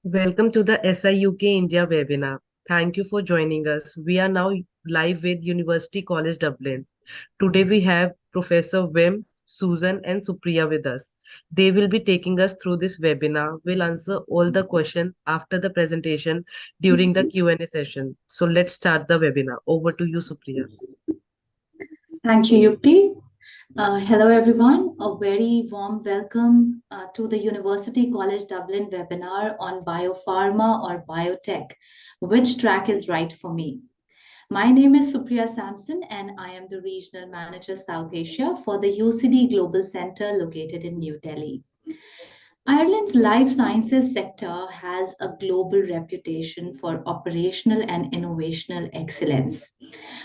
Welcome to the SIUK India webinar. Thank you for joining us. We are now live with University College Dublin. Today we have Professor Wim, Susan and Supriya with us. They will be taking us through this webinar. We'll answer all the questions after the presentation during the Q&A session. So let's start the webinar. Over to you, Supriya. Thank you, Yukti. Hello, everyone. A very warm welcome to the University College Dublin webinar on BioPharma or Biotech. Which track is right for me? My name is Supriya Sampson, and I am the Regional Manager South Asia for the UCD Global Center located in New Delhi. Ireland's life sciences sector has a global reputation for operational and innovational excellence.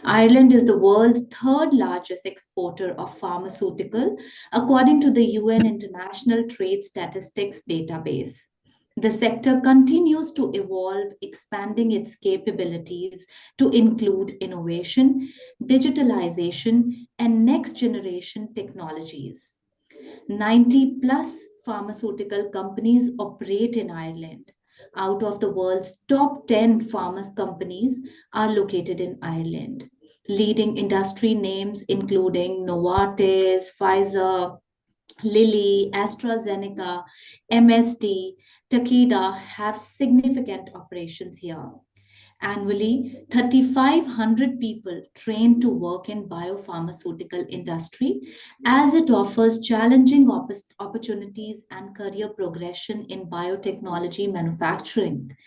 Ireland is the world's third largest exporter of pharmaceutical, according to the UN International Trade Statistics database. The sector continues to evolve, expanding its capabilities to include innovation, digitalization, and next generation technologies. 90 plus pharmaceutical companies operate in Ireland. Out of the world's top 10 pharma companies are located in Ireland. Leading industry names including Novartis, Pfizer, Lilly, AstraZeneca, MSD, Takeda have significant operations here. Annually, 3,500 people train to work in biopharmaceutical industry as it offers challenging opportunities and career progression in biotechnology manufacturing.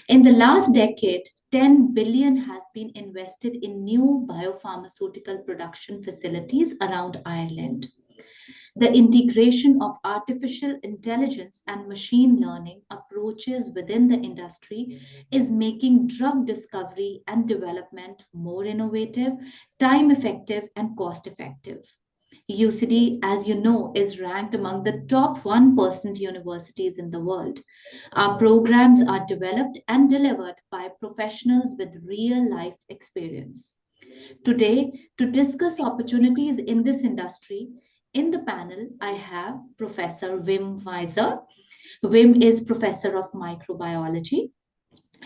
In the last decade, 10 billion has been invested in new biopharmaceutical production facilities around Ireland. The integration of artificial intelligence and machine learning approaches within the industry is making drug discovery and development more innovative, time effective, and cost effective. UCD, as you know, is ranked among the top 1% universities in the world. Our programs are developed and delivered by professionals with real life experience. Today, to discuss opportunities in this industry, in the panel, I have Professor Wim Weiser. Wim is Professor of Microbiology.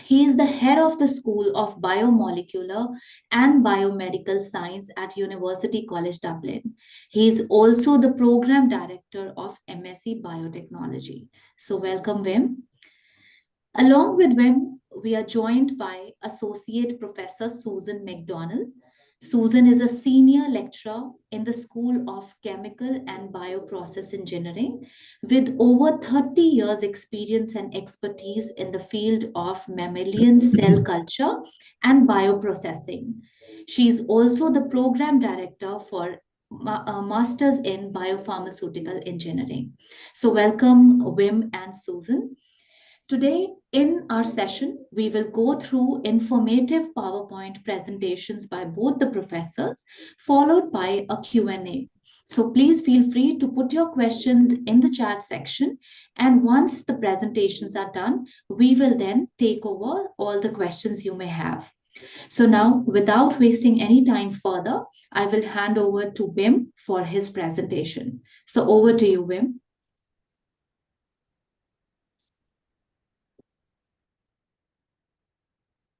He is the head of the School of Biomolecular and Biomedical Science at University College Dublin. He is also the Program Director of MSc Biotechnology. So, welcome, Wim. Along with Wim, we are joined by Associate Professor Susan McDonald. Susan is a senior lecturer in the School of Chemical and Bioprocess Engineering with over 30 years experience and expertise in the field of mammalian cell culture and bioprocessing. She is also the program director for Masters in Biopharmaceutical Engineering. So welcome Wim and Susan. Today, in our session, we will go through informative PowerPoint presentations by both the professors, followed by a Q&A. So please feel free to put your questions in the chat section. And once the presentations are done, we will then take over all the questions you may have. So now, without wasting any time further, I will hand over to Wim for his presentation. So over to you, Wim.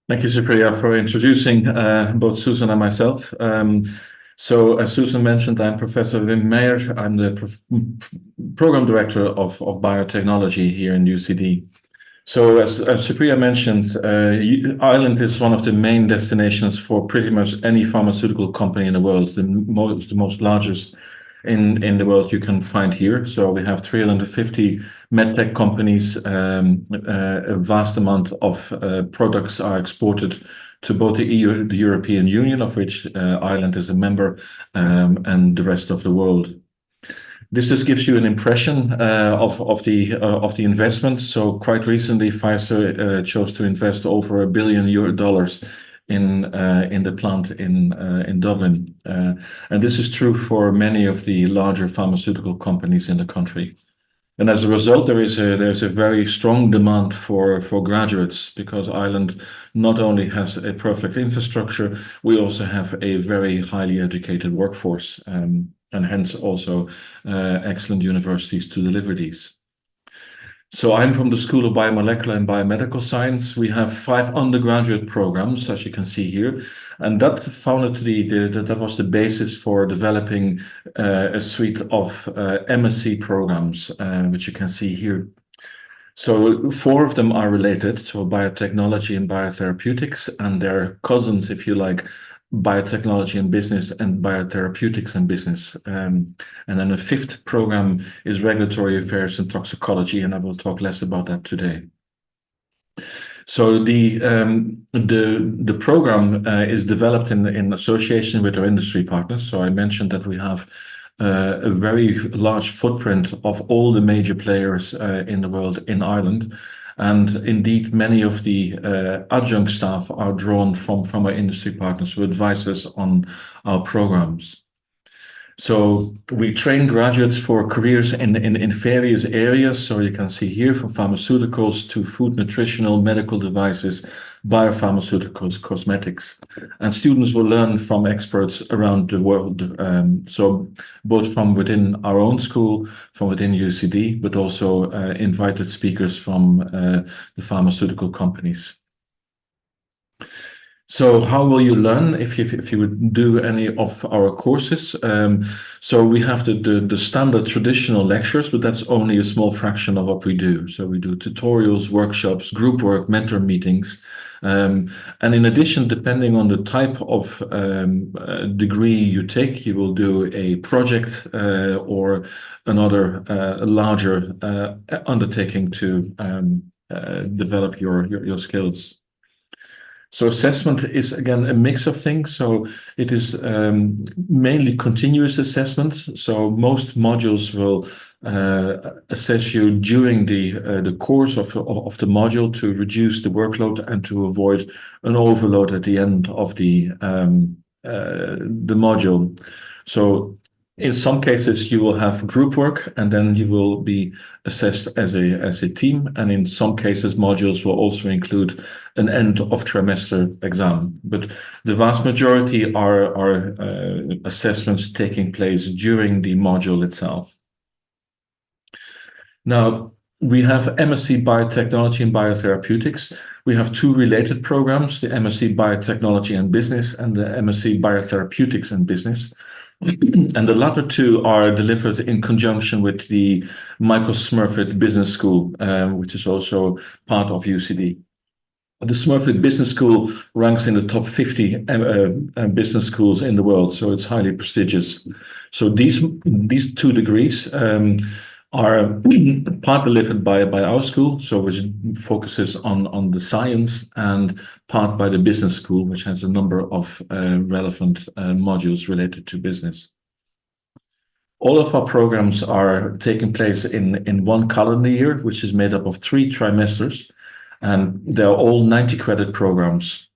Thank you, Supriya, for introducing both Susan and myself. So, as Susan mentioned, I'm Professor Wim Meijer. I'm the Program Director of Biotechnology here in UCD. So, as Supriya mentioned, Ireland is one of the main destinations for pretty much any pharmaceutical company in the world, the most largest in the world you can find here. So we have 350 medtech companies. A vast amount of products are exported to both the EU, the European Union, of which Ireland is a member, and the rest of the world. This just gives you an impression of the investments. So quite recently, Pfizer chose to invest over $1 billion in the plant in Dublin, and this is true for many of the larger pharmaceutical companies in the country. And as a result, there's a very strong demand for graduates, because Ireland not only has a perfect infrastructure, we also have a very highly educated workforce, and hence also excellent universities to deliver these. So I'm from the School of Biomolecular and Biomedical Science. We have 5 undergraduate programs, as you can see here, and that that was the basis for developing a suite of MSc programs, which you can see here. So 4 of them are related, so biotechnology and biotherapeutics, and their cousins, if you like, biotechnology and business and biotherapeutics and business. And then the 5th program is regulatory affairs and toxicology, and I will talk less about that today. So the program is developed in association with our industry partners. So I mentioned that we have a very large footprint of all the major players in the world in Ireland. And indeed, many of the adjunct staff are drawn from our industry partners who advise us on our programs. So we train graduates for careers in various areas. So you can see here, from pharmaceuticals to food, nutritional, medical devices, biopharmaceuticals, cosmetics. And students will learn from experts around the world. So both from within our own school, from within UCD, but also invited speakers from the pharmaceutical companies. So how will you learn if you would do any of our courses? So we have the standard traditional lectures, but that's only a small fraction of what we do. So we do tutorials, workshops, group work, mentor meetings. And in addition, depending on the type of degree you take, you will do a project or another larger undertaking to develop your skills. So assessment is, again, a mix of things. So it is mainly continuous assessment. So most modules will assess you during the course of the module to reduce the workload and to avoid an overload at the end of the module. So in some cases, you will have group work, and then you will be assessed as a team. And in some cases, modules will also include an end of trimester exam. But the vast majority are assessments taking place during the module itself. Now, we have MSc Biotechnology and Biotherapeutics. We have 2 related programs, the MSc Biotechnology and Business and the MSc Biotherapeutics and Business. And the latter 2 are delivered in conjunction with the Michael Smurfit Business School, which is also part of UCD. The Smurfit Business School ranks in the top 50 business schools in the world, so it's highly prestigious. So these 2 degrees are part delivered by our school, so which focuses on the science, and part by the business school, which has a number of relevant modules related to business. All of our programs are taking place in one calendar year, which is made up of 3 trimesters, and they're all 90 credit programs.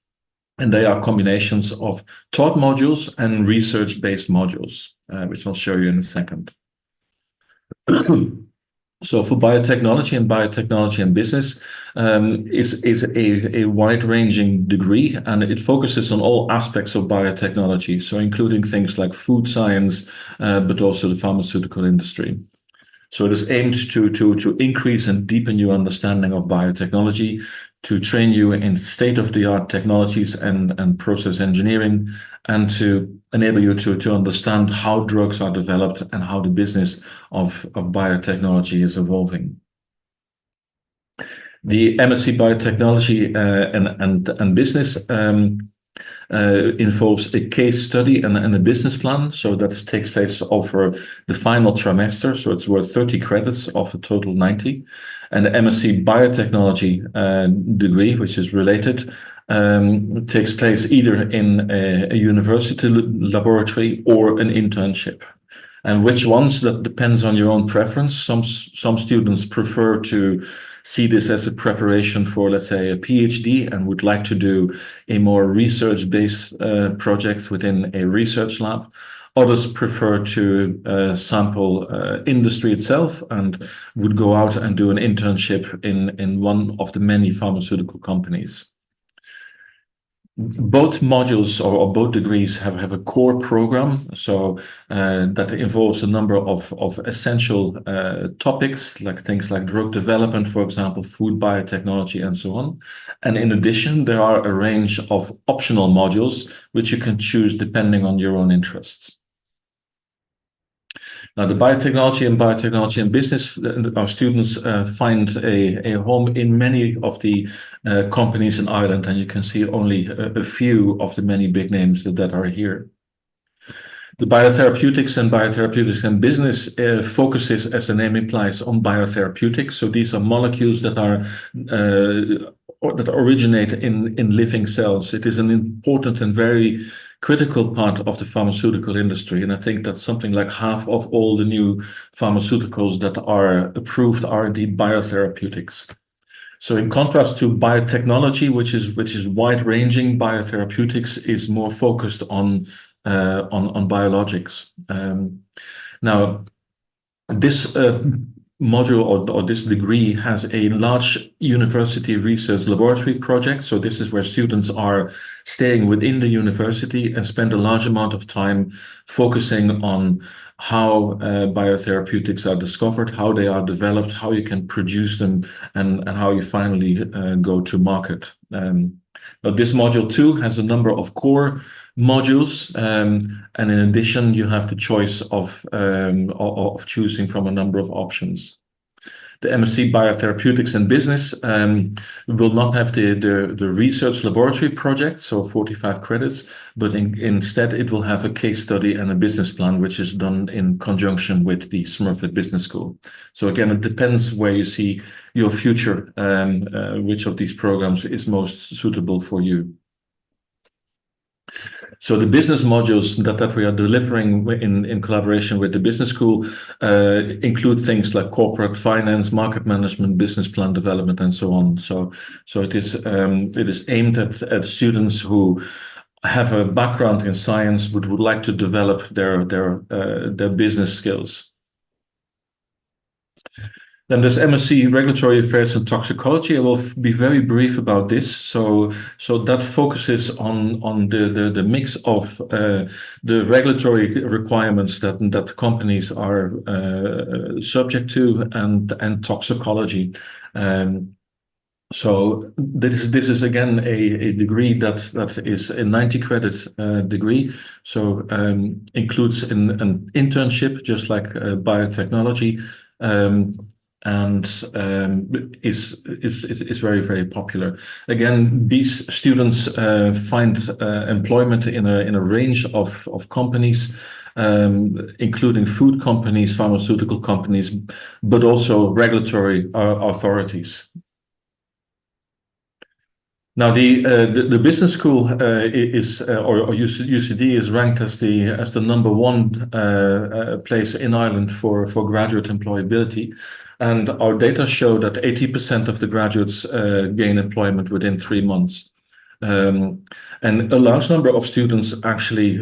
And they are combinations of taught modules and research-based modules, which I'll show you in a second. So for biotechnology and business is a wide-ranging degree, and it focuses on all aspects of biotechnology, so including things like food science, but also the pharmaceutical industry. So it is aimed to increase and deepen your understanding of biotechnology, to train you in state-of-the-art technologies and process engineering, and to enable you to understand how drugs are developed and how the business of biotechnology is evolving. The MSc Biotechnology and Business involves a case study and a business plan. So that takes place over the final trimester. So it's worth 30 credits of a total 90. And the MSc Biotechnology degree, which is related, takes place either in a university laboratory or an internship. And which ones, that depends on your own preference. Some students prefer to see this as a preparation for, let's say, a PhD and would like to do a more research-based project within a research lab. Others prefer to sample industry itself and would go out and do an internship in one of the many pharmaceutical companies. Both modules or both degrees have a core program, so that involves a number of essential topics, like things like drug development, for example, food biotechnology, and so on. And in addition, there are a range of optional modules which you can choose depending on your own interests. Now, the biotechnology and business, our students find a home in many of the companies in Ireland, and you can see only a few of the many big names that are here. The biotherapeutics and business focuses, as the name implies, on biotherapeutics. So these are molecules that are that originate in living cells. It is an important and very critical part of the pharmaceutical industry, and I think that something like half of all the new pharmaceuticals that are approved are indeed biotherapeutics. So in contrast to biotechnology, which is wide-ranging, biotherapeutics is more focused on biologics. Now, this module or this degree has a large university research laboratory project. So this is where students are staying within the university and spend a large amount of time focusing on how biotherapeutics are discovered, how they are developed, how you can produce them, and how you finally go to market. But this module too has a number of core modules, and in addition, you have the choice of choosing from a number of options. The MSc Biotherapeutics and Business will not have the research laboratory project, so 45 credits, but instead it will have a case study and a business plan, which is done in conjunction with the Smurfit Business School. So again, it depends where you see your future, which of these programs is most suitable for you. So the business modules that we are delivering in collaboration with the business school include things like corporate finance, market management, business plan development, and so on. So it is aimed at students who have a background in science but would like to develop their business skills. Then there's MSc Regulatory Affairs and Toxicology. I will be very brief about this. So that focuses on the mix of the regulatory requirements that companies are subject to and toxicology. So this is again a degree that is a 90 credit degree. So includes an internship, just like biotechnology. And is very, very popular. Again, these students find employment in a range of companies, including food companies, pharmaceutical companies, but also regulatory authorities. Now, the business school is or UCD is ranked as the number one place in Ireland for graduate employability, and our data show that 80% of the graduates gain employment within 3 months. And a large number of students actually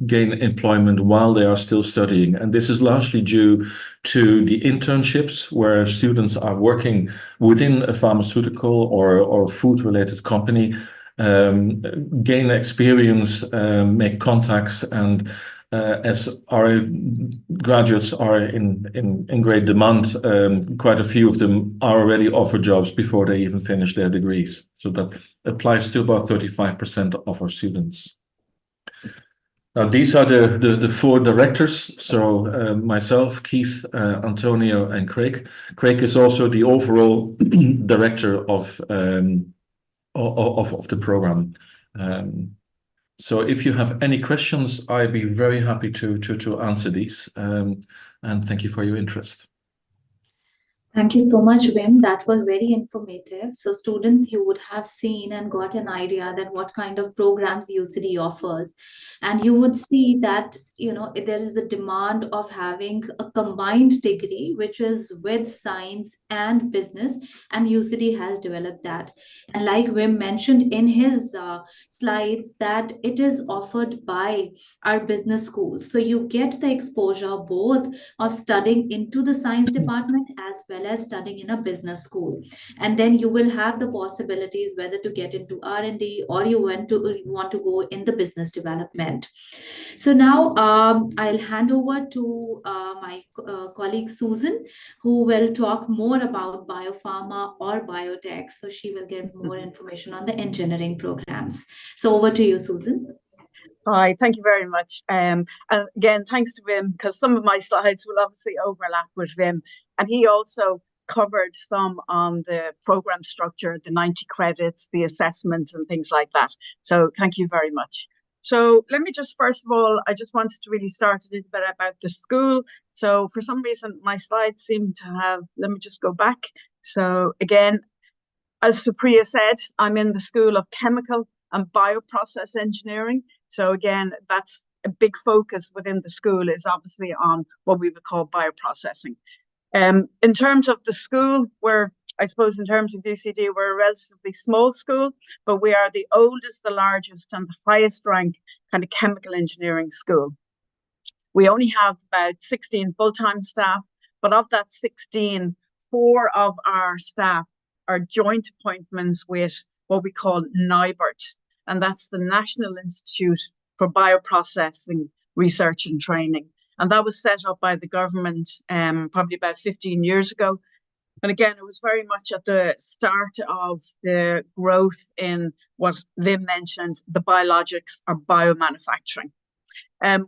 gain employment while they are still studying. And this is largely due to the internships where students are working within a pharmaceutical or food-related company, gain experience, make contacts, and as our graduates are in great demand, quite a few of them are already offered jobs before they even finish their degrees. So that applies to about 35% of our students. Now, these are the four directors. So myself, Keith, Antonio, and Craig. Craig is also the overall director of the program. So if you have any questions, I'd be very happy to answer these. And thank you for your interest. Thank you so much, Wim. That was very informative. So, students, you would have seen and got an idea that what kind of programs UCD offers, and you would see that there is a demand of having a combined degree, which is with science and business, and UCD has developed that. And like Wim mentioned in his slides, that it is offered by our business schools. So you get the exposure both of studying into the science department as well as studying in a business school, and then you will have the possibilities whether to get into R&D or you want to go in the business development. So now I'll hand over to my colleague Susan, who will talk more about biopharma or biotech. So she will give more information on the engineering programs. So over to you, Susan. Hi, thank you very much. And again, thanks to Wim, because some of my slides will obviously overlap with Wim. And he also covered some on the program structure, the 90 credits, the assessments and things like that. So thank you very much. So let me just, first of all, I just wanted to really start a little bit about the school. So for some reason, my slides seem to have, let me just go back. So again, as Supriya said, I'm in the School of Chemical and Bioprocess Engineering. So again, that's a big focus within the school, is obviously on what we would call bioprocessing. In terms of the school, I suppose in terms of UCD, we're a relatively small school, but we are the oldest, the largest, and the highest ranked kind of chemical engineering school. We only have about 16 full-time staff, but of that 16, 4 of our staff are joint appointments with what we call NIBRT, and that's the National Institute for Bioprocessing Research and Training. And that was set up by the government probably about 15 years ago. And again, it was very much at the start of the growth in what Wim mentioned, the biologics or biomanufacturing.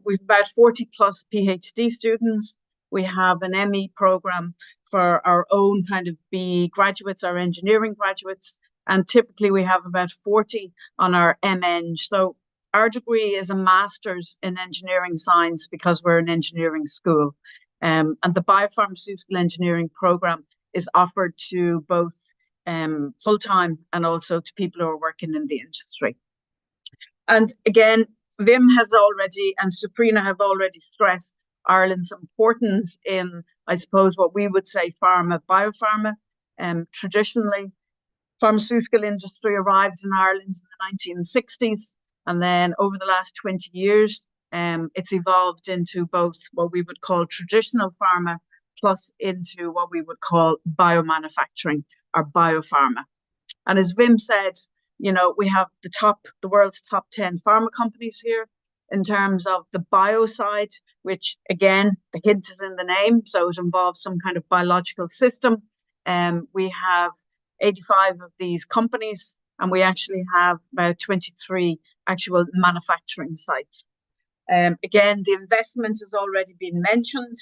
We've about 40 plus PhD students. We have an ME program for our own kind of BE graduates, our engineering graduates. And typically we have about 40 on our MEng. So our degree is a master's in engineering science because we're an engineering school. And the biopharmaceutical engineering program is offered to both full-time and also to people who are working in the industry. And again, Wim has already, and Supriya have already stressed Ireland's importance in, I suppose, what we would say biopharma. Traditionally, pharmaceutical industry arrived in Ireland in the 1960s, and then over the last 20 years, it's evolved into both what we would call traditional pharma plus into what we would call biomanufacturing or biopharma. And as Wim said, we have the world's top 10 pharma companies here in terms of the bio side, which again, the hint is in the name, so it involves some kind of biological system. We have 85 of these companies, and we actually have about 23 actual manufacturing sites. Again, the investment has already been mentioned.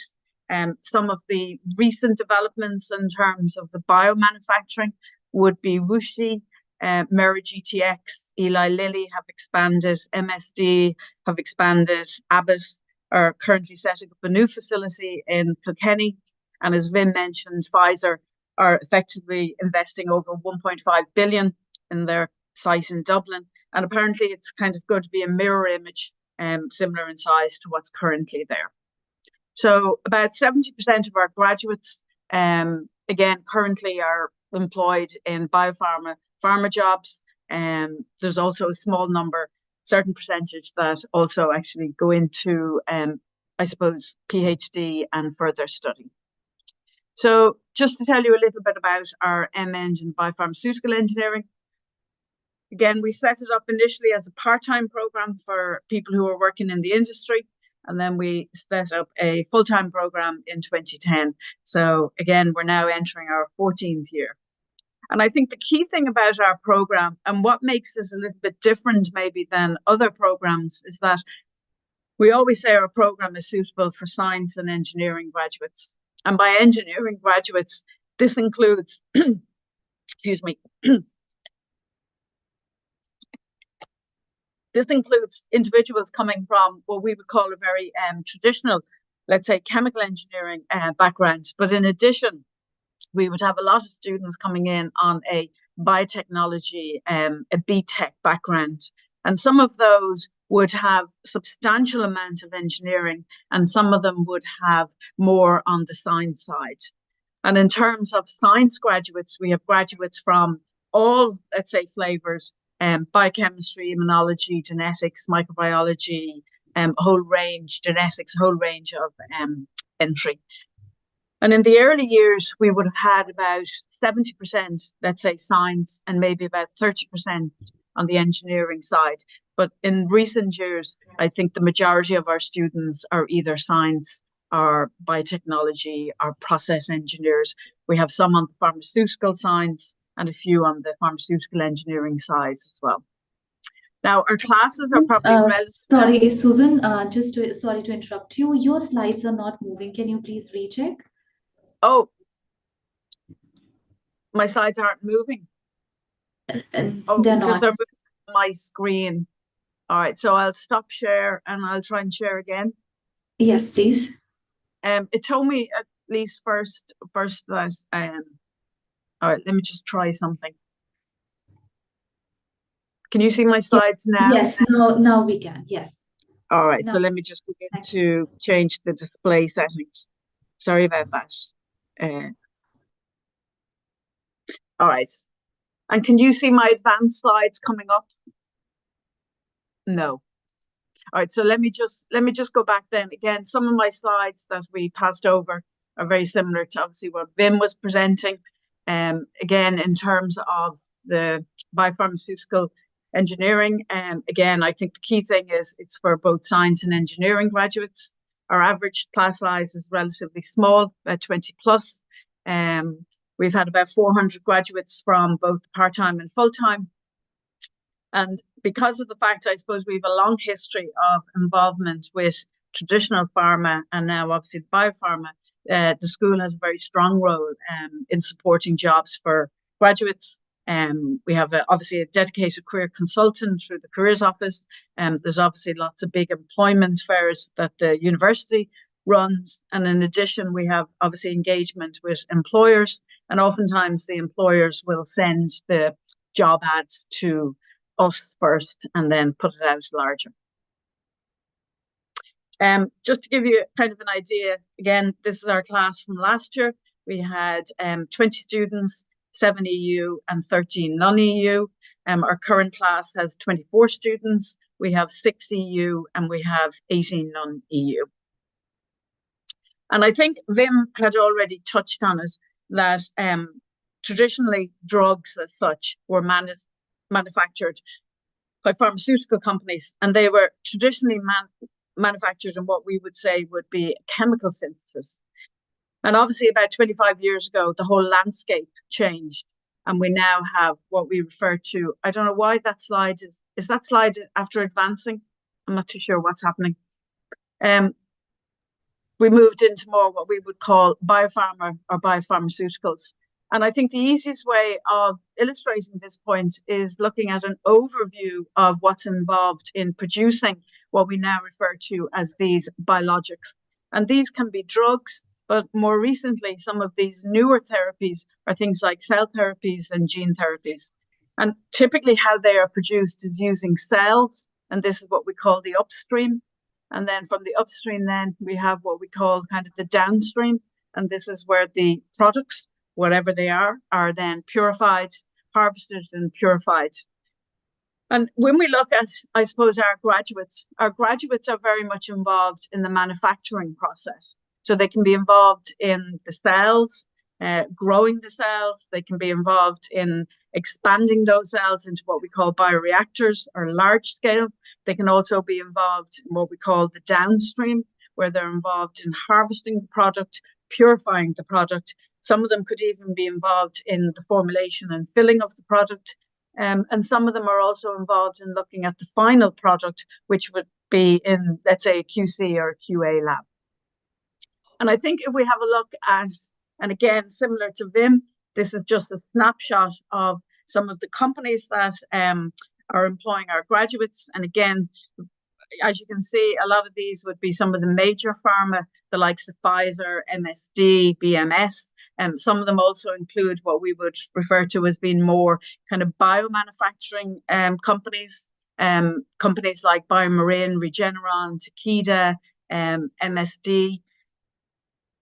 Some of the recent developments in terms of the biomanufacturing would be Wuxi, Mera GTX, Eli Lilly have expanded, MSD have expanded, Abbott are currently setting up a new facility in Kilkenny. And as Wim mentioned, Pfizer are effectively investing over 1.5 billion in their site in Dublin. And apparently it's kind of going to be a mirror image, similar in size to what's currently there. So about 70% of our graduates, again, currently are employed in pharma jobs. There's also a small number, certain percentage that also actually go into, I suppose, PhD and further study. So just to tell you a little bit about our MEng in biopharmaceutical engineering. Again, we set it up initially as a part-time program for people who are working in the industry. And then we set up a full-time program in 2010. So again, we're now entering our 14th year. And I think the key thing about our program and what makes it a little bit different maybe than other programs is that we always say our program is suitable for science and engineering graduates. And by engineering graduates, this includes, excuse me, this includes individuals coming from what we would call a very traditional, let's say, chemical engineering background. But in addition, we would have a lot of students coming in on a biotechnology, a B-Tech background. And some of those would have substantial amount of engineering, and some of them would have more on the science side. And in terms of science graduates, we have graduates from all, let's say, flavors, biochemistry, immunology, genetics, microbiology, a whole range, genetics, a whole range of entry. And in the early years, we would have had about 70%, let's say, science, and maybe about 30% on the engineering side. But in recent years, I think the majority of our students are either science or biotechnology or process engineers. We have some on the pharmaceutical science and a few on the pharmaceutical engineering side as well. Now, our classes are probably Sorry, Susan, sorry to interrupt you. Your slides are not moving. Can you please recheck? Oh, my slides aren't moving. Oh, they're because not. they're moving on my screen. All right, so I'll stop share and I'll try and share again. Yes, please. It told me at least first that all right, let me just try something. Can you see my slides now? Yes, now we can. Yes. All right, so let me just begin to change the display settings. Sorry about that. All right. And can you see my advanced slides coming up? No. All right, so let me just go back then. Again, some of my slides that we passed over are very similar to obviously what Wim was presenting. Again, in terms of the biopharmaceutical engineering, again, I think the key thing is it's for both science and engineering graduates. Our average class size is relatively small, about 20 plus. We've had about 400 graduates from both part-time and full-time. And because of the fact, I suppose, we have a long history of involvement with traditional pharma and now obviously biopharma, the school has a very strong role in supporting jobs for graduates. We have obviously a dedicated career consultant through the careers office. There's obviously lots of big employment fairs that the university runs. And in addition, we have obviously engagement with employers, and oftentimes the employers will send the job ads to us first and then put it out larger. Just to give you kind of an idea, again, this is our class from last year. We had 20 students, 7 EU and 13 non-EU. Our current class has 24 students. We have 6 EU and we have 18 non-EU. And I think Wim had already touched on it, that traditionally drugs as such were manufactured by pharmaceutical companies, and they were traditionally manufactured in what we would say would be chemical synthesis. And obviously about 25 years ago, the whole landscape changed, and we now have what we refer to, I don't know why that slide is that slide after advancing? I'm not too sure what's happening. We moved into more what we would call biopharma or biopharmaceuticals. And I think the easiest way of illustrating this point is looking at an overview of what's involved in producing what we now refer to as these biologics. And these can be drugs, but more recently, some of these newer therapies are things like cell therapies and gene therapies. And typically how they are produced is using cells, and this is what we call the upstream. And then from the upstream, then we have what we call kind of the downstream, and this is where the products, whatever they are then purified, harvested and purified. And when we look at, I suppose, our graduates are very much involved in the manufacturing process. So they can be involved in the cells, growing the cells. They can be involved in expanding those cells into what we call bioreactors or large scale. They can also be involved in what we call the downstream, where they're involved in harvesting the product, purifying the product. Some of them could even be involved in the formulation and filling of the product. And some of them are also involved in looking at the final product, which would be in, let's say, a QC or a QA lab. And I think if we have a look at, and again, similar to Vim, this is just a snapshot of some of the companies that are employing our graduates. And again, as you can see, a lot of these would be some of the major pharma, the likes of Pfizer, MSD, BMS. Some of them also include what we would refer to as being more kind of biomanufacturing companies, companies like BioMarin, Regeneron, Takeda, MSD.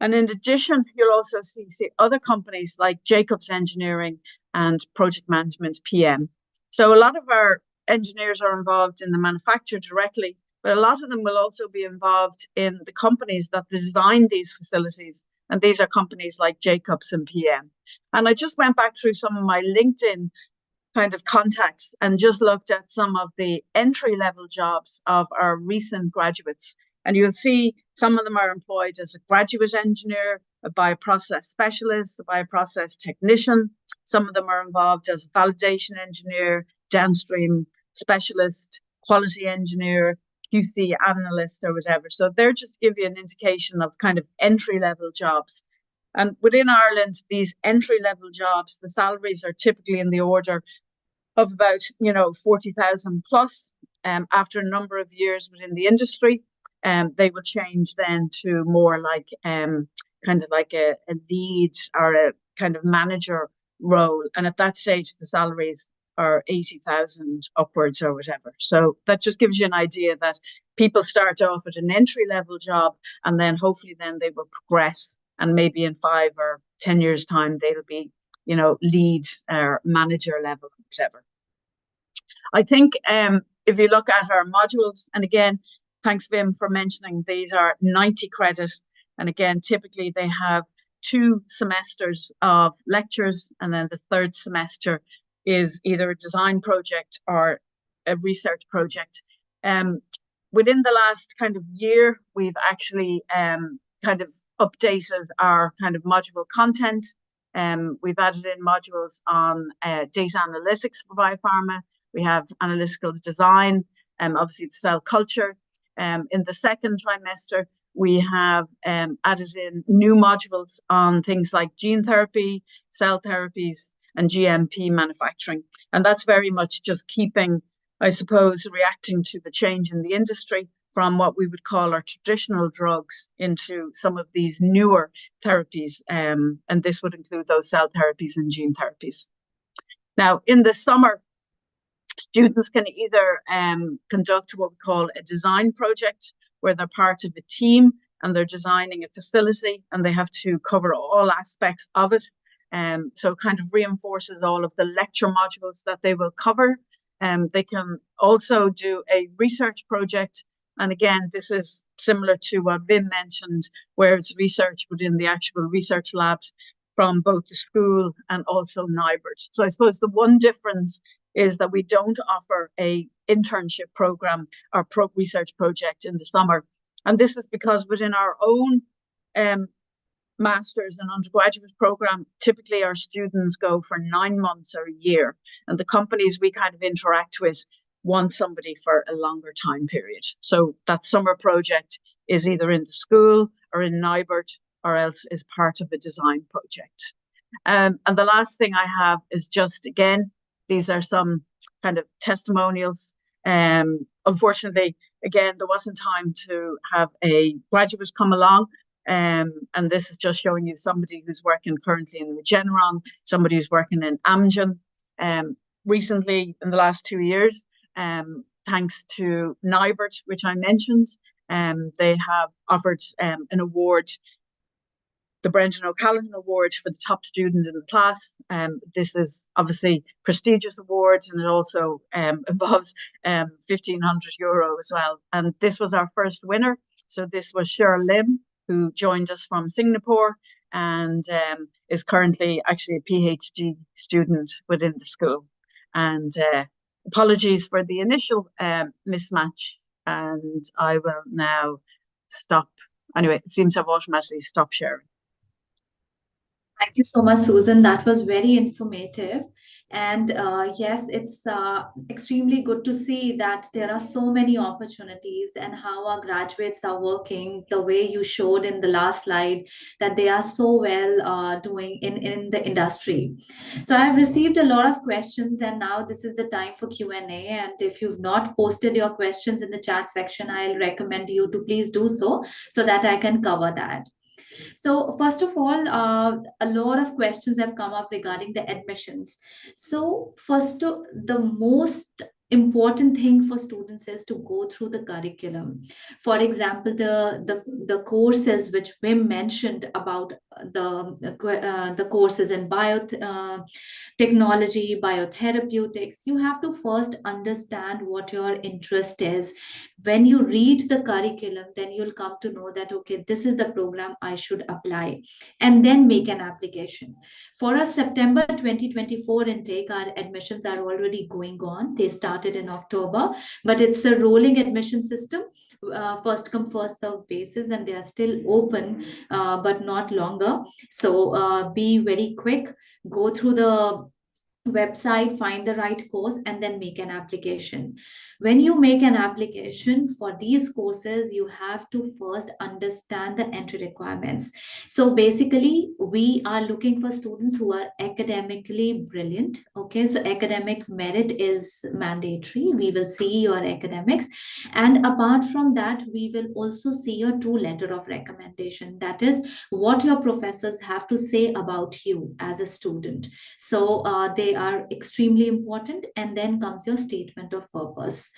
And in addition, you'll also see other companies like Jacobs Engineering and Project Management PM. So a lot of our engineers are involved in the manufacture directly, but a lot of them will also be involved in the companies that design these facilities. And these are companies like Jacobs and PM. And I just went back through some of my LinkedIn kind of contacts and just looked at some of the entry-level jobs of our recent graduates. And you'll see some of them are employed as a graduate engineer, a bioprocess specialist, a bioprocess technician. Some of them are involved as a validation engineer, downstream specialist, quality engineer, QC analyst or whatever. So they're just to give you an indication of kind of entry-level jobs. And within Ireland, these entry-level jobs, the salaries are typically in the order of about, 40,000 plus. After a number of years within the industry, they will change then to more like kind of like a lead or a kind of manager role. And at that stage, the salaries are 80,000 upwards or whatever. So that just gives you an idea that people start off at an entry-level job, and then hopefully then they will progress, and maybe in 5 or 10 years' time they'll be, lead or manager level, whatever. I think if you look at our modules, and again, thanks Vim for mentioning, these are 90 credits, and again, typically they have 2 semesters of lectures, and then the 3rd semester is either a design project or a research project. Within the last kind of year, we've actually kind of updated our kind of module content. We've added in modules on data analytics for biopharma. We have analytical design, obviously the cell culture. In the 2nd trimester, we have added in new modules on things like gene therapy, cell therapies, and GMP manufacturing. And that's very much just keeping, I suppose, reacting to the change in the industry from what we would call our traditional drugs into some of these newer therapies. And this would include those cell therapies and gene therapies. Now, in the summer, students can either conduct what we call a design project, where they're part of a team and they're designing a facility and they have to cover all aspects of it. So it kind of reinforces all of the lecture modules that they will cover. They can also do a research project. And again, this is similar to what Vim mentioned, where it's research within the actual research labs from both the school and also NIBRD. So I suppose the one difference is that we don't offer a internship program or research project in the summer. And this is because within our own master's and undergraduate program, typically our students go for 9 months or a year. And the companies we kind of interact with want somebody for a longer time period. So that summer project is either in the school or in NIBRD, or else is part of a design project. And the last thing I have is just, again, these are some kind of testimonials. Unfortunately, again, there wasn't time to have a graduate come along. And this is just showing you somebody who's working currently in Regeneron, somebody who's working in Amgen. recently, in the last 2 years, thanks to NIBRT, which I mentioned, they have offered an award, the Brendan O'Callaghan Award, for the top student in the class. This is obviously prestigious award, and it also involves €1,500 as well. And this was our first winner. So this was Cheryl Lim, who joined us from Singapore and is currently actually a PhD student within the school. And apologies for the initial mismatch. And I will now stop. Anyway, it seems I've automatically stopped sharing. Thank you so much, Susan. That was very informative. And yes, it's extremely good to see that there are so many opportunities and how our graduates are working the way you showed in the last slide, that they are so well doing in the industry. So I've received a lot of questions, and now this is the time for Q&A. And if you've not posted your questions in the chat section, I'll recommend you to please do so that I can cover that. So first of all, a lot of questions have come up regarding the admissions. So the most important thing for students is to go through the curriculum. For example, the courses which Wim mentioned about the courses in biotechnology, biotherapeutics, you have to first understand what your interest is. When you read the curriculum, then you'll come to know that, okay, this is the program I should apply, and then make an application. For our September 2024 intake, our admissions are already going on. They started in October, but it's a rolling admission system, first come, first serve basis, and they are still open, but not longer. So be very quick, go through the website, find the right course, and then make an application. When you make an application for these courses, you have to first understand the entry requirements. So basically, we are looking for students who are academically brilliant. Okay, so academic merit is mandatory. We will see your academics, and apart from that, we will also see your 2 letter of recommendation. That is what your professors have to say about you as a student. So they are extremely important. And then comes your statement of purpose.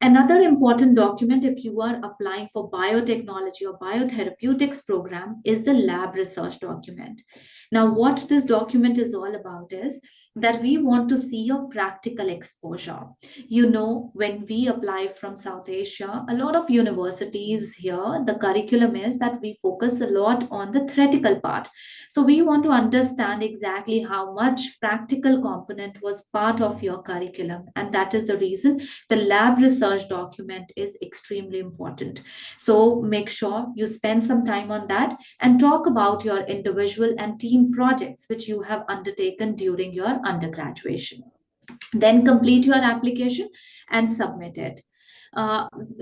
Another important document, if you are applying for biotechnology or biotherapeutics program, is the lab research document. Now, what this document is all about is that we want to see your practical exposure. You know, when we apply from South Asia, a lot of universities here, the curriculum is that we focus a lot on the theoretical part. So we want to understand exactly how much practical component was part of your curriculum. And that is the reason the lab research document is extremely important. So make sure you spend some time on that and talk about your individual and team projects which you have undertaken during your undergraduation. Then complete your application and submit it.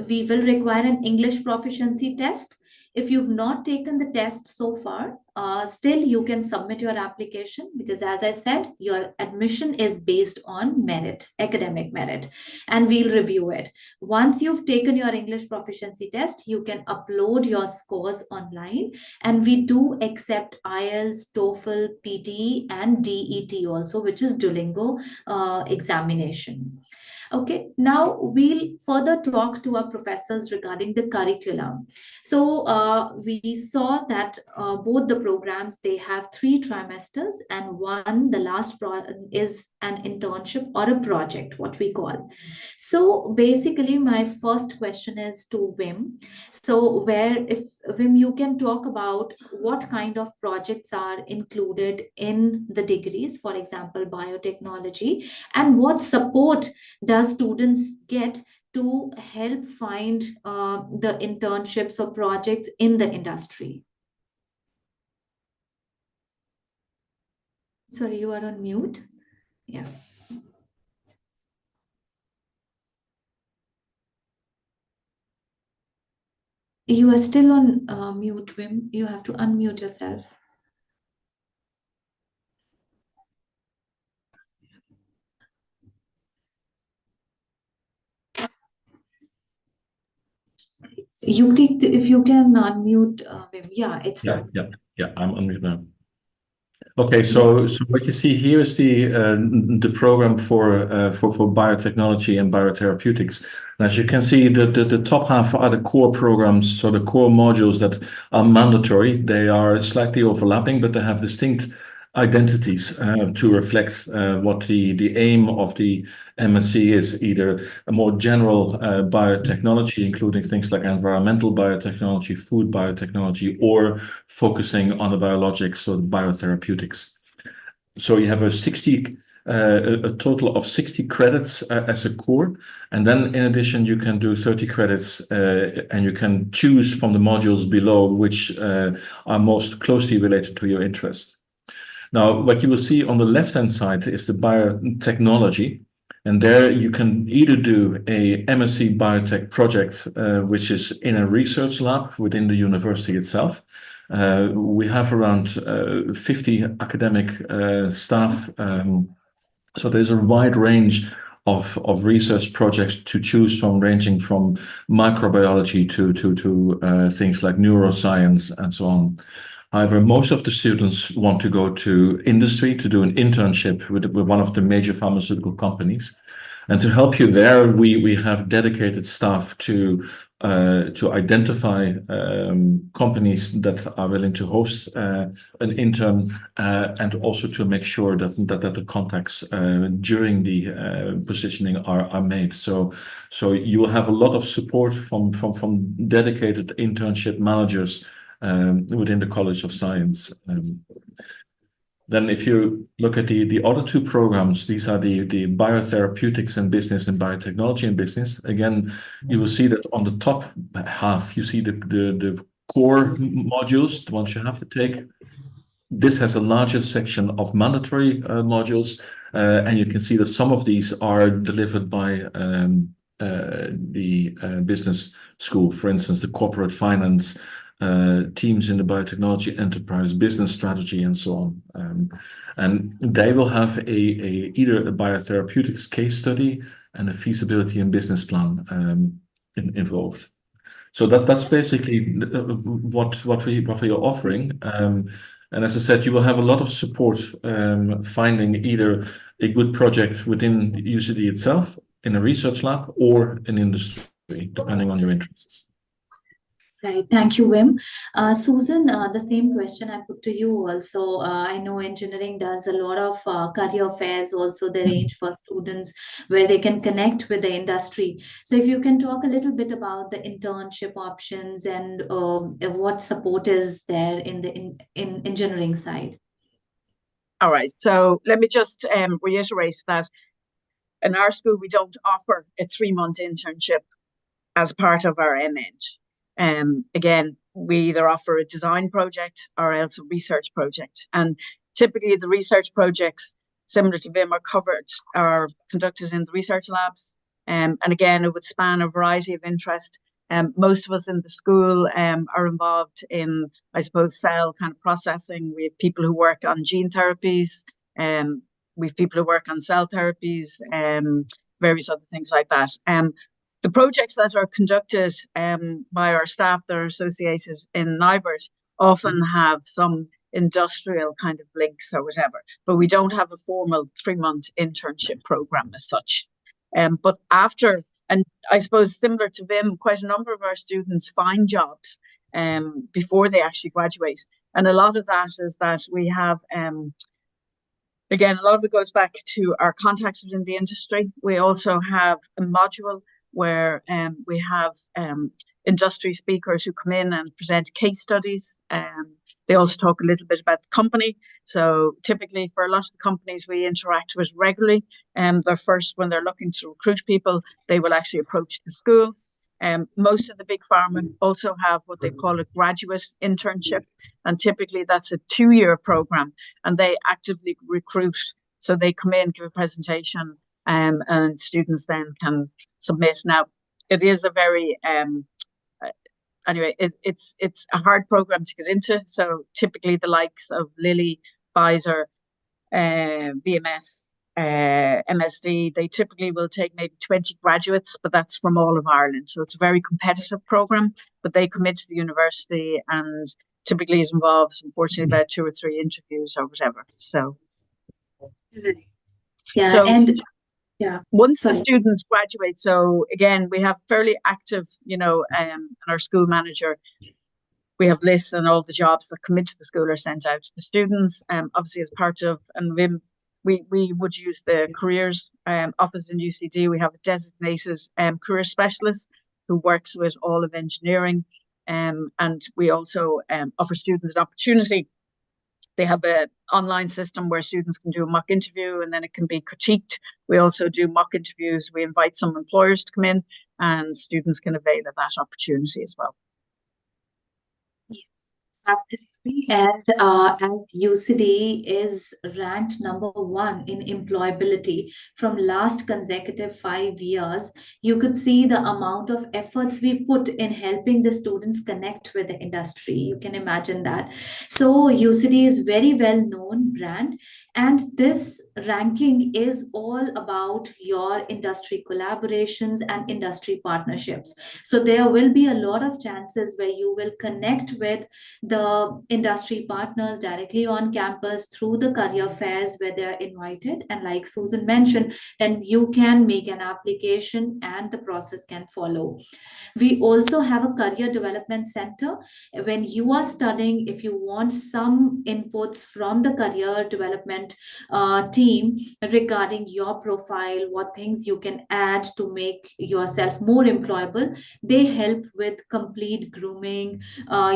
We will require an English proficiency test. If you've not taken the test so far, still you can submit your application, because as I said, your admission is based on merit, academic merit, and we'll review it. Once you've taken your English proficiency test, you can upload your scores online, and we do accept IELTS, TOEFL, PTE, and DET also, which is Duolingo examination. Okay, now we'll further talk to our professors regarding the curriculum. So we saw that both the programs, they have 3 trimesters, and one, the last is an internship or a project, what we call. So basically, my first question is to Wim. So if Wim, you can talk about what kind of projects are included in the degrees, for example, biotechnology, and what support does students get to help find the internships or projects in the industry. Sorry, you are on mute. Yeah. You are still on mute, Wim. You have to unmute yourself. If you can unmute, Wim. Yeah, it's done. Yeah, I'm unmuted now. Okay, so what you see here is the program for biotechnology and biotherapeutics. And as you can see, the top half are the core programs, so the core modules that are mandatory. They are slightly overlapping, but they have distinct identities to reflect what the aim of the MSc is, either a more general biotechnology, including things like environmental biotechnology, food biotechnology, or focusing on the biologics or the biotherapeutics. So you have a total of 60 credits as a core. And then in addition, you can do 30 credits and you can choose from the modules below which are most closely related to your interest. Now, what you will see on the left-hand side is the biotechnology. And there you can either do a MSc Biotech project, which is in a research lab within the university itself. We have around 50 academic staff. So there's a wide range of research projects to choose from, ranging from microbiology to things like neuroscience and so on. However, most of the students want to go to industry to do an internship with one of the major pharmaceutical companies. And to help you there, we have dedicated staff to identify companies that are willing to host an intern and also to make sure that the contacts during the positioning are made. So you will have a lot of support from dedicated internship managers within the College of Science. Then if you look at the other two programs, these are the biotherapeutics and business and biotechnology and business. Again, you will see that on the top half, you see the core modules, the ones you have to take. This has a larger section of mandatory modules, and you can see that some of these are delivered by the business school. For instance, the corporate finance teams in the biotechnology enterprise, business strategy, and so on. And they will have either a biotherapeutics case study and a feasibility and business plan involved. So that's basically what we are offering. And as I said, you will have a lot of support finding either a good project within UCD itself, in a research lab, or in industry, depending on your interests. Right. Thank you, Wim. Susan, the same question I put to you also. I know engineering does a lot of career fairs also. They arrange for students where they can connect with the industry. So if you can talk a little bit about the internship options and what support is there in the in engineering side. All right. So let me just reiterate that in our school, we don't offer a 3-month internship as part of our MEng. Again, we either offer a design project or else a research project. And typically the research projects, similar to Vim, are conducted in the research labs. And again, it would span a variety of interest. Most of us in the school are involved in, I suppose, cell kind of processing. We have people who work on gene therapies. We have people who work on cell therapies, various other things like that. The projects that are conducted by our staff that are associated in NIBRD often have some industrial kind of links or whatever, but we don't have a formal 3-month internship program as such. But after, and I suppose similar to Vim, quite a number of our students find jobs before they actually graduate. And a lot of that is that we have, again, a lot of it goes back to our contacts within the industry. We also have a module where we have industry speakers who come in and present case studies. They also talk a little bit about the company. So typically for a lot of the companies we interact with regularly, when they're looking to recruit people, they will actually approach the school. Most of the big pharma also have what they call a graduate internship. And typically that's a 2-year program and they actively recruit. So they come in, give a presentation, and students then can submit. Now, it is a very anyway, it's a hard program to get into. So typically the likes of Lilly, Pfizer, BMS, MSD, they typically will take maybe 20 graduates, but that's from all of Ireland. So it's a very competitive program, but they come into the university and typically it involves, unfortunately, about 2 or 3 interviews or whatever. So, yeah, so and yeah, once the sorry. students graduate, so again, we have fairly active, and our school manager, we have lists and all the jobs that come into the school are sent out to the students. Obviously, as part of, and we would use the careers office in UCD. We have a designated career specialist who works with all of engineering, and we also offer students an opportunity. They have an online system where students can do a mock interview and then it can be critiqued. We also do mock interviews. We invite some employers to come in and students can avail of that opportunity as well. Yes, absolutely. And as UCD is ranked #1 in employability from last consecutive 5 years, you could see the amount of efforts we put in helping the students connect with the industry. You can imagine that. So UCD is very well known brand, and this ranking is all about your industry collaborations and industry partnerships. So there will be a lot of chances where you will connect with the industry partners directly on campus through the career fairs where they're invited. And like Susan mentioned, then you can make an application and the process can follow. We also have a career development center. When you are studying, if you want some inputs from the career development team regarding your profile, what things you can add to make yourself more employable, they help with complete grooming,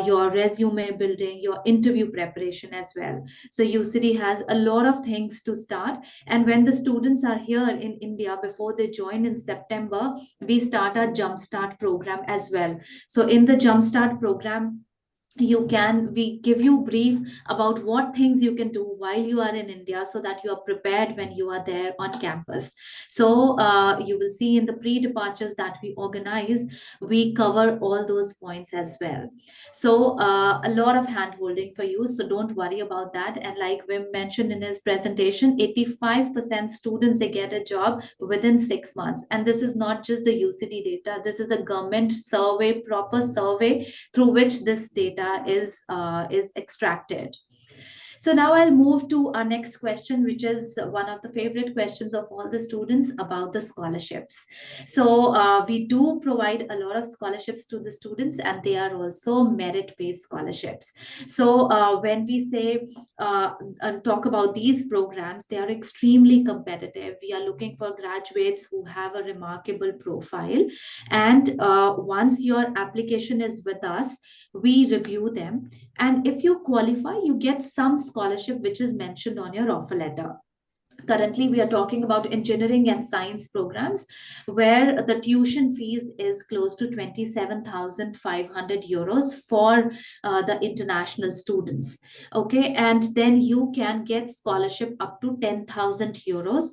your resume building, your interview preparation as well. So UCD has a lot of things to start. And when the students are here in India, before they join in September, we start our Jumpstart program as well. So in the Jumpstart program, we give you brief about what things you can do while you are in India so that you are prepared when you are there on campus. So you will see in the pre-departures that we organize, we cover all those points as well. So a lot of hand holding for you, so don't worry about that. And like Wim mentioned in his presentation, 85% students, they get a job within 6 months. And this is not just the UCD data, this is a government survey, proper survey through which this data is extracted. So now I'll move to our next question, which is one of the favorite questions of all the students about the scholarships. So we do provide a lot of scholarships to the students, and they are also merit-based scholarships. So when we say talk about these programs, they are extremely competitive. We are looking for graduates who have a remarkable profile. And once your application is with us, we review them. And if you qualify, you get some scholarship which is mentioned on your offer letter. Currently, we are talking about engineering and science programs where the tuition fees is close to 27,500 euros for the international students. Okay, and then you can get scholarship up to 10,000 euros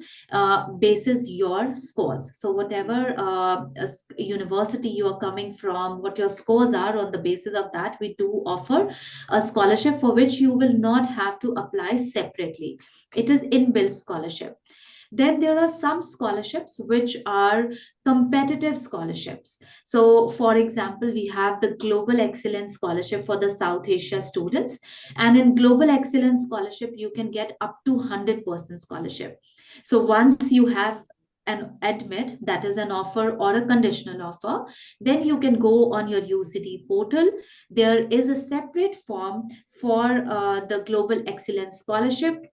basis your scores. So whatever university you are coming from, what your scores are, on the basis of that, we do offer a scholarship for which you will not have to apply separately. It is inbuilt scholarship. Then there are some scholarships which are competitive scholarships. So, for example, we have the Global Excellence Scholarship for the South Asia students. And in Global Excellence Scholarship, you can get up to 100% scholarship. So, once you have an admit, that is an offer or a conditional offer, then you can go on your UCD portal. There is a separate form for the Global Excellence Scholarship.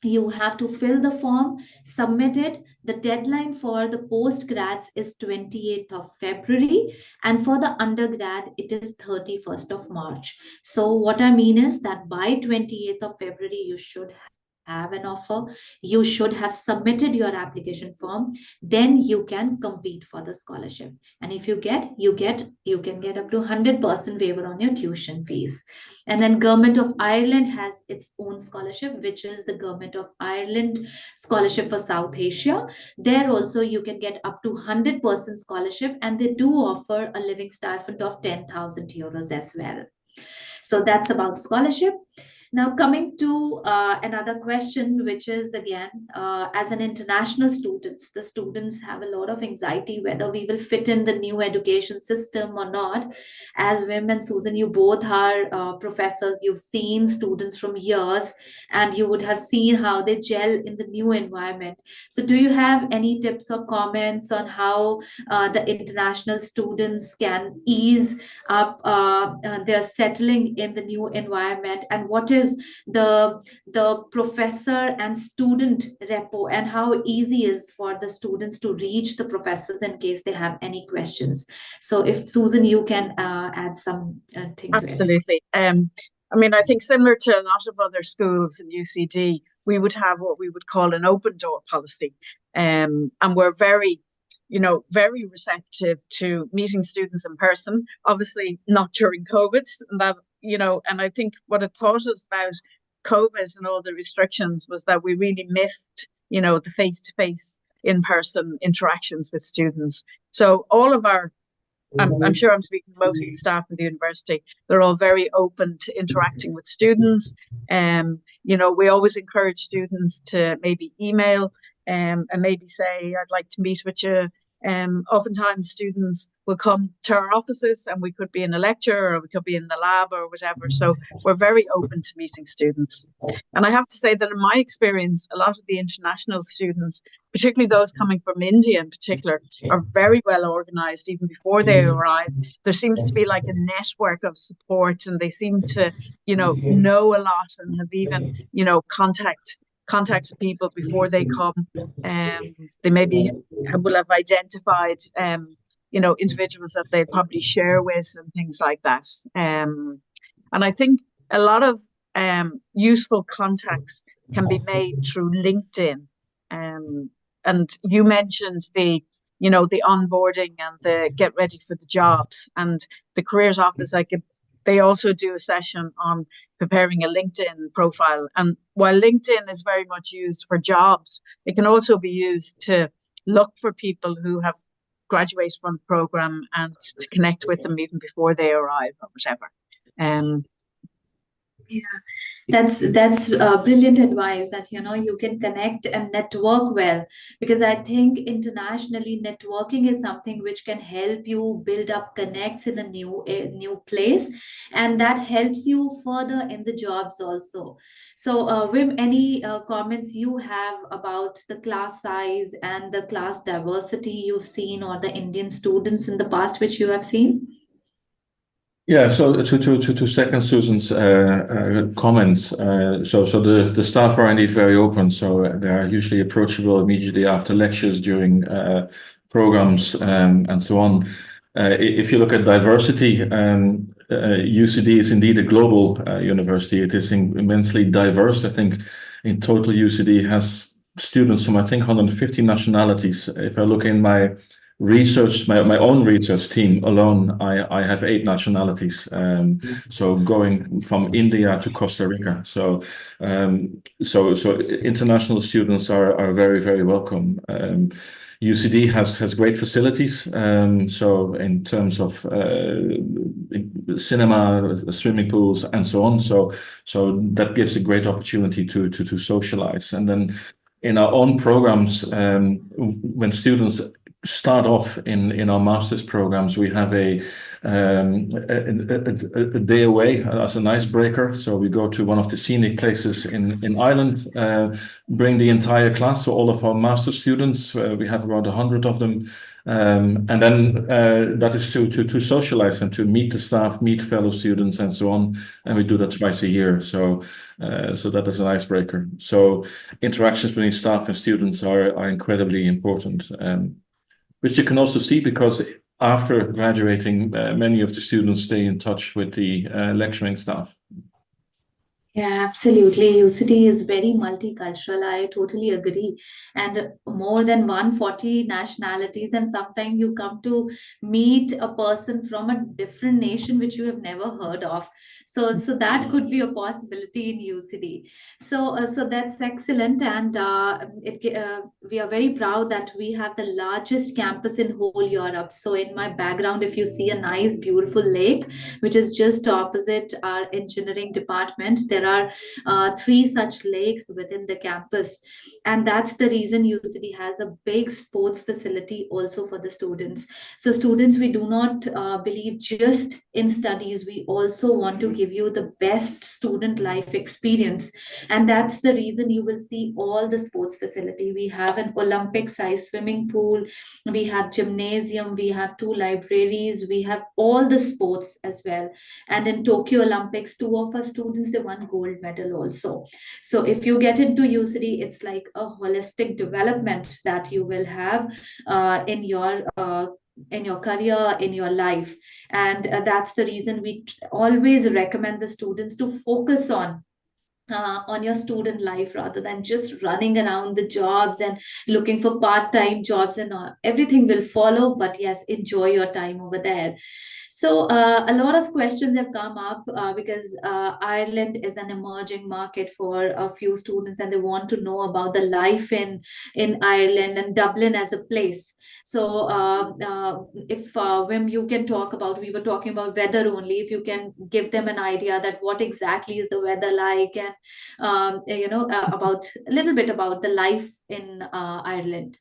You have to fill the form, submit it. The deadline for the postgrads is 28th of February, and for the undergrad, it is 31st of March. So what I mean is that by 28th of February, you should have an offer, you should have submitted your application form, then you can compete for the scholarship. And if you can get up to 100% waiver on your tuition fees. And then Government of Ireland has its own scholarship, which is the Government of Ireland Scholarship for South Asia. There also you can get up to 100% scholarship, and they do offer a living stipend of 10,000 euros as well. So that's about scholarship. Now, coming to another question, which is again, as an international students, the students have a lot of anxiety whether we will fit in the new education system or not. As Wim and Susan, you both are professors, you've seen students from years, and you would have seen how they gel in the new environment. So, do you have any tips or comments on how the international students can ease up their settling in the new environment, and what is the professor and student repo, and how easy is for the students to reach the professors in case they have any questions? So if Susan, you can add some thing to it. Absolutely. I mean, I think similar to a lot of other schools in UCD, we would have what we would call an open door policy. And we're very, very receptive to meeting students in person, obviously not during COVID. And that, and I think what it taught us about COVID and all the restrictions was that we really missed, the face-to-face in-person interactions with students. So all of our I'm sure I'm speaking mostly to staff in the university. They're all very open to interacting with students. We always encourage students to maybe email and maybe say, I'd like to meet with you. Oftentimes students will come to our offices and we could be in a lecture or we could be in the lab or whatever. So we're very open to meeting students. And I have to say that in my experience, a lot of the international students, particularly those coming from India in particular, are very well organized even before they arrive. There seems to be like a network of support, and they seem to, know a lot and have even, contacted people before they come. They maybe will have identified, individuals that they probably share with and things like that. And I think a lot of useful contacts can be made through LinkedIn. And you mentioned the onboarding and the get ready for the jobs, and the careers office. They also do a session on preparing a LinkedIn profile. And while LinkedIn is very much used for jobs, it can also be used to look for people who have graduated from the program and to connect with them even before they arrive or whatever. Yeah, that's brilliant advice, that you can connect and network well, because I think internationally networking is something which can help you build up connects in a new place, and that helps you further in the jobs also. So Wim, any comments you have about the class size and the class diversity you've seen, or the Indian students in the past which you have seen? Yeah, so to second Susan's comments, so the staff are indeed very open, so they are usually approachable immediately after lectures, during programs, and so on. If you look at diversity, UCD is indeed a global university. It is immensely diverse. I think in total UCD has students from, I think, 150 nationalities. If I look in my research, my own research team alone, I have 8 nationalities. So going from India to Costa Rica. So international students are very, very welcome. UCD has great facilities. So in terms of cinema, swimming pools, and so on. So that gives a great opportunity to socialize. And then in our own programs, when students start off in our master's programs, we have a day away as an icebreaker. So we go to one of the scenic places in Ireland, bring the entire class, so all of our master students. We have around 100 of them. And then that is to socialize and to meet the staff, meet fellow students, and so on. And we do that twice a year. So that is an icebreaker. So interactions between staff and students are incredibly important. Which you can also see, because after graduating, many of the students stay in touch with the lecturing staff. Yeah, absolutely. UCD is very multicultural. I totally agree. And more than 140 nationalities, and sometimes you come to meet a person from a different nation which you have never heard of. So that could be a possibility in UCD. So that's excellent, and we are very proud that we have the largest campus in whole Europe. So in my background, if you see a nice, beautiful lake, which is just opposite our engineering department, there are 3 such lakes within the campus, and that's the reason UCD has a big sports facility also for the students. So students, we do not believe just in studies, we also want to give you the best student life experience, and that's the reason you will see all the sports facility. We have an Olympic size swimming pool, we have gymnasium, we have 2 libraries, we have all the sports as well. And in Tokyo Olympics, 2 of our students, they won gold medal also. So if you get into UCD, it's like a holistic development that you will have in your career, in your life. And that's the reason we always recommend the students to focus on your student life rather than just running around the jobs and looking for part-time jobs, and everything will follow, but yes, enjoy your time over there. So a lot of questions have come up because Ireland is an emerging market for a few students, and they want to know about the life in Ireland and Dublin as a place. So if Wim, you can talk about, we were talking about weather only, if you can give them an idea that what exactly is the weather like, and about a little bit about the life in Ireland.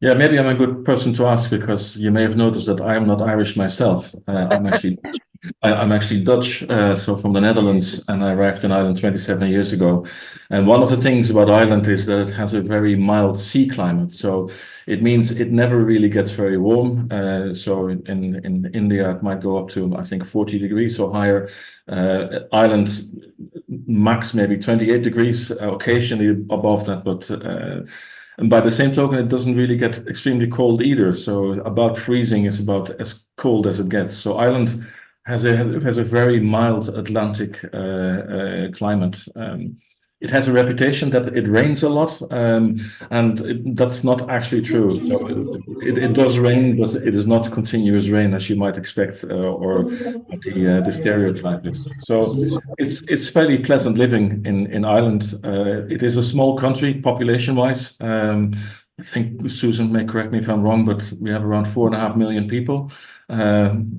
Yeah, maybe I'm a good person to ask, because you may have noticed that I am not Irish myself. I'm actually Dutch, so from the Netherlands, and I arrived in Ireland 27 years ago. And one of the things about Ireland is that it has a very mild sea climate. So it means it never really gets very warm. So in India, it might go up to, I think, 40 degrees or higher. Ireland, max maybe 28 degrees, occasionally above that, but and by the same token, it doesn't really get extremely cold either. So about freezing is about as cold as it gets. So Ireland has a very mild Atlantic climate. It has a reputation that it rains a lot, and that's not actually true. So it does rain, but it is not continuous rain as you might expect, or the stereotype is. So it's fairly pleasant living in Ireland. It is a small country population-wise. I think Susan may correct me if I'm wrong, but we have around 4.5 million people,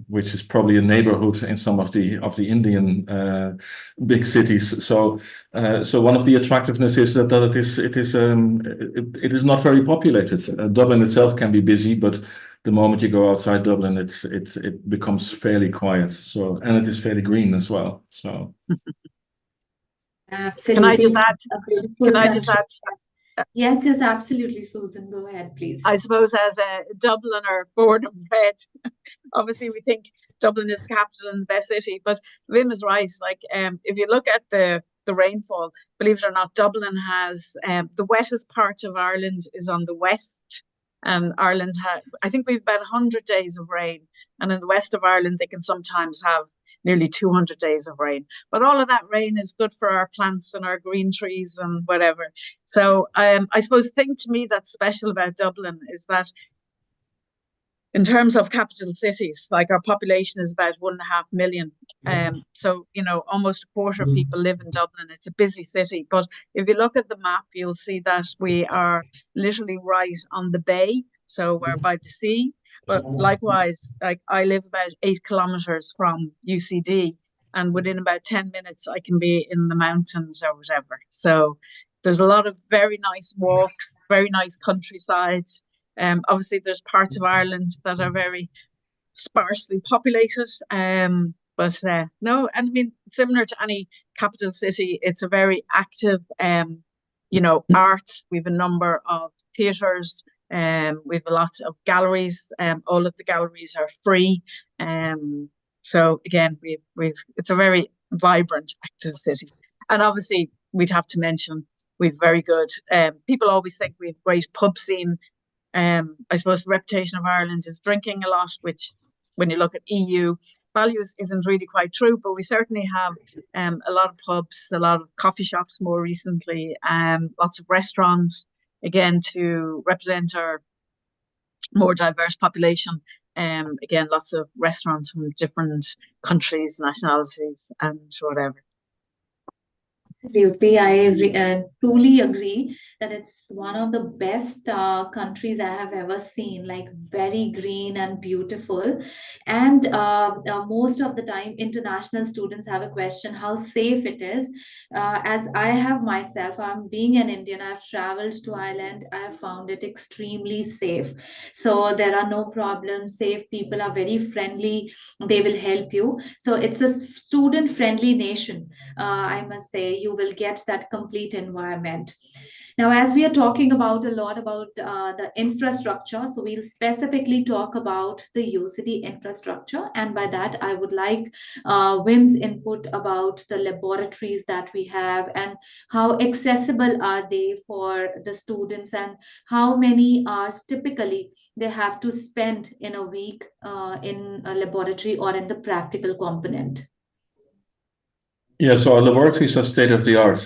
which is probably a neighborhood in some of the Indian big cities. So one of the attractiveness is that it is not very populated. Dublin itself can be busy, but the moment you go outside Dublin, it becomes fairly quiet. So, and it is fairly green as well. So. Absolutely. Can I just add? Can I just add? Yes, yes, absolutely, Susan. Go ahead, please. I suppose as a Dubliner born and bred, obviously we think Dublin is the capital and the best city, but Wim is right. Like, if you look at the rainfall, believe it or not, Dublin has the wettest part of Ireland is on the west. And Ireland I think we've about 100 days of rain, and in the west of Ireland they can sometimes have nearly 200 days of rain. But all of that rain is good for our plants and our green trees and whatever. So I suppose the thing to me that's special about Dublin is that in terms of capital cities, like our population is about 1.5 million. So, almost a quarter of people live in Dublin. It's a busy city. But if you look at the map, you'll see that we are literally right on the bay. So we're by the sea. But likewise, like I live about 8 kilometers from UCD, and within about 10 minutes, I can be in the mountains or whatever. So there's a lot of very nice walks, very nice countrysides. Obviously, there's parts of Ireland that are very sparsely populated. But no, and I mean, similar to any capital city, it's a very active, arts. We have a number of theatres. We have a lot of galleries. All of the galleries are free. So again, it's a very vibrant, active city. And obviously, we'd have to mention we've very good. People always think we have great pub scene. I suppose the reputation of Ireland is drinking a lot, which when you look at EU values isn't really quite true, but we certainly have a lot of pubs, a lot of coffee shops more recently, lots of restaurants, again, to represent our more diverse population. Again, lots of restaurants from different countries, nationalities, and whatever. Absolutely, I truly agree that it's one of the best countries I have ever seen, like very green and beautiful. And most of the time, international students have a question how safe it is. As I have myself, I'm being an Indian, I've traveled to Ireland, I have found it extremely safe. So there are no problems, safe people are very friendly, they will help you. So it's a student friendly nation. I must say, you will get that complete environment. Now, as we are talking about a lot about the infrastructure, so we'll specifically talk about the UCD infrastructure. And by that, I would like Wim's input about the laboratories that we have and how accessible are they for the students and how many hours typically they have to spend in a week in a laboratory or in the practical component. Yeah, so our laboratories are state of the art.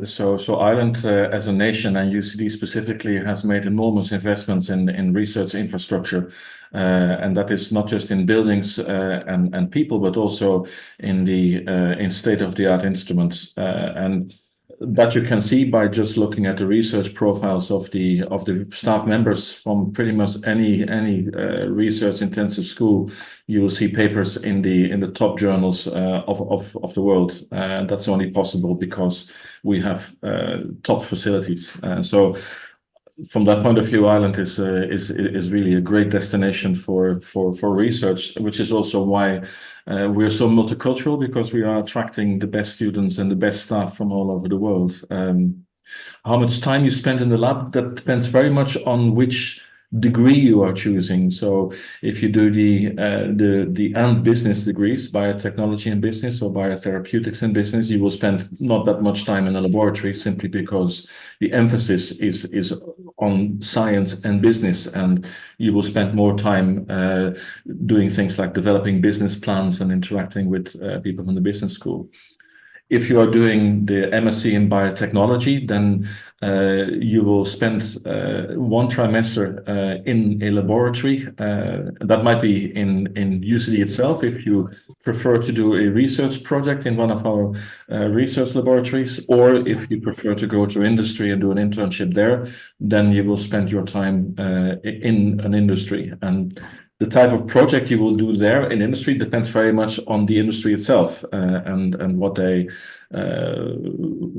So Ireland as a nation and UCD specifically has made enormous investments in research infrastructure, and that is not just in buildings and people, but also in the in state of the art instruments. And that you can see by just looking at the research profiles of the staff members from pretty much any research intensive school. You will see papers in the top journals of the world. That's only possible because we have top facilities. So from that point of view, Ireland is really a great destination for research, which is also why we're so multicultural, because we are attracting the best students and the best staff from all over the world. How much time you spend in the lab, that depends very much on which degree you are choosing. So if you do the and business degrees, biotechnology and business or biotherapeutics and business, you will spend not that much time in a laboratory, simply because the emphasis is on science and business, and you will spend more time doing things like developing business plans and interacting with people from the business school. If you are doing the MSc in biotechnology, then you will spend one trimester in a laboratory. That might be in UCD itself, if you prefer to do a research project in one of our research laboratories, or if you prefer to go to industry and do an internship there, then you will spend your time in an industry. And the type of project you will do there in industry depends very much on the industry itself, and what they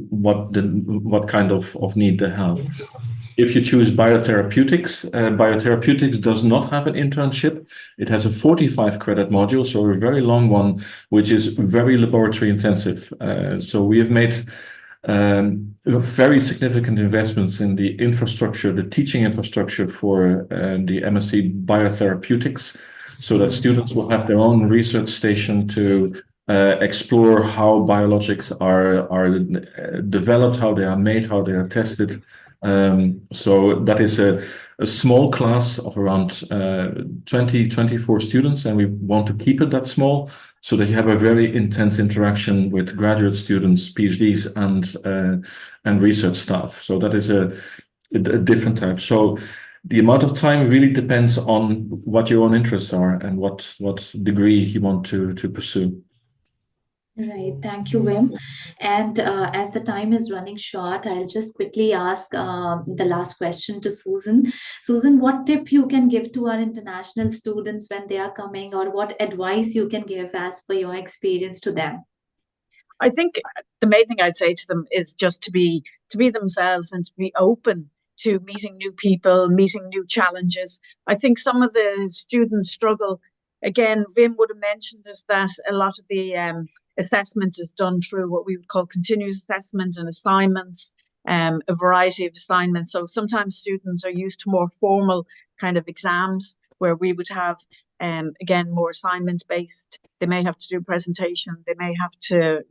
what kind of need they have. If you choose biotherapeutics, biotherapeutics does not have an internship. It has a 45 credit module, so a very long one, which is very laboratory intensive. So we have made very significant investments in the infrastructure, the teaching infrastructure for the MSc Biotherapeutics, so that students will have their own research station to explore how biologics are developed, how they are made, how they are tested. So that is a small class of around 24 students, and we want to keep it that small, so that you have a very intense interaction with graduate students, PhDs, and research staff. So that is a different type. So the amount of time really depends on what your own interests are and what degree you want to pursue. Right, thank you, Wim. And as the time is running short, I'll just quickly ask the last question to Susan. Susan, what tip you can give to our international students when they are coming, or what advice you can give as per your experience to them? I think the main thing I'd say to them is just to be themselves and to be open to meeting new people, meeting new challenges. I think some of the students struggle. Again, Vim would have mentioned this, that a lot of the assessment is done through what we would call continuous assessment and assignments, a variety of assignments. So sometimes students are used to more formal kind of exams, where we would have again, more assignment based. They may have to do a presentation. They may have to,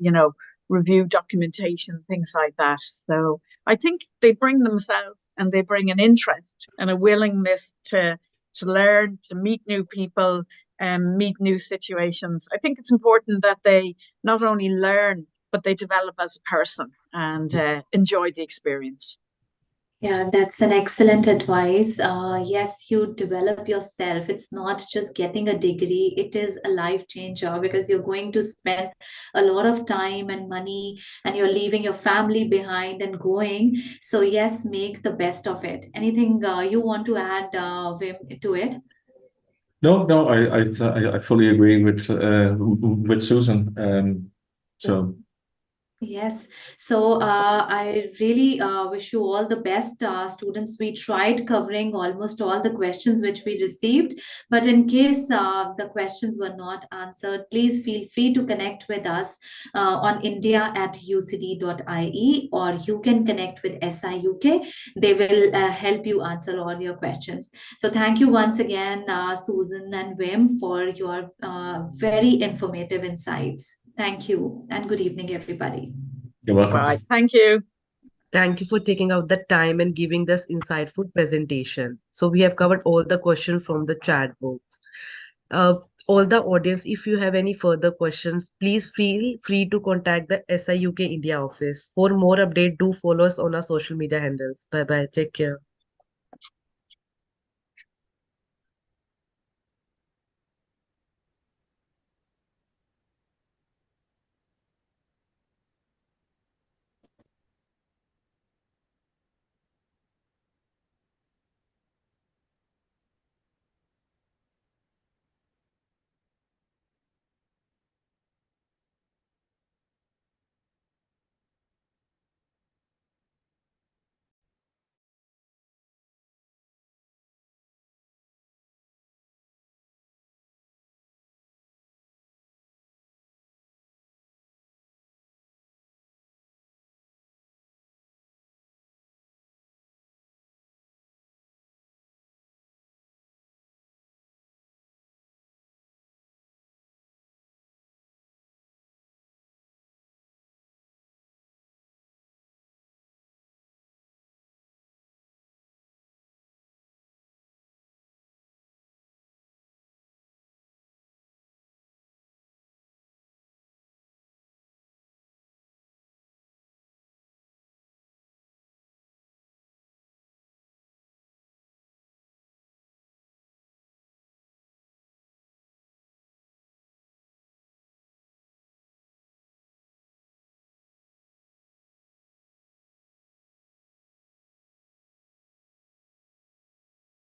review documentation, things like that. So I think they bring themselves, and they bring an interest and a willingness to learn, to meet new people, and meet new situations. I think it's important that they not only learn, but they develop as a person and enjoy the experience. Yeah, that's an excellent advice. Yes, you develop yourself. It's not just getting a degree, it is a life changer because you're going to spend a lot of time and money and you're leaving your family behind and going. So, yes, make the best of it. Anything you want to add, Wim, to it? No, no, I fully agree with Susan. So Yes. So I really wish you all the best, students. We tried covering almost all the questions which we received, but in case the questions were not answered, please feel free to connect with us on india@ucd.ie, or you can connect with SIUK. They will help you answer all your questions. So thank you once again, Susan and Wim, for your very informative insights. Thank you, and good evening, everybody. you're welcome. Bye. Thank you. Thank you for taking out the time and giving this insightful presentation. So we have covered all the questions from the chat box. Uh, all the audience, if you have any further questions, please feel free to contact the SIUK India office. For more update, do follow us on our social media handles. Bye bye. Take care.